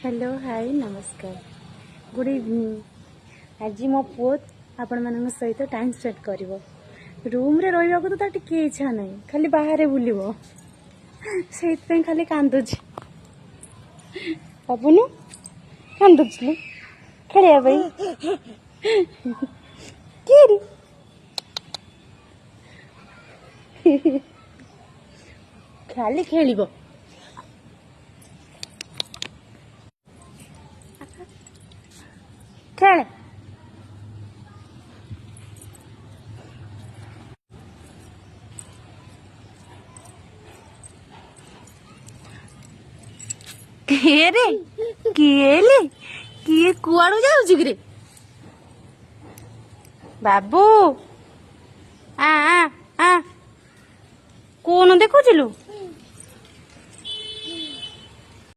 Hello hi नमस्कार good evening. आज मो पुओ आपण मान सहित टाइम स्पेंड कर रूम रे रही तो तार टिके इच्छा नहीं, खाली बाहर बुलव से खाली कांदुच। बाबुनु कांदुचलु खेलिया भाई किए खाली खेलिबो। खेल किए रे किए किए कुआड़ू जाऊँ कि बाबू आ आ आ कौन देखुलु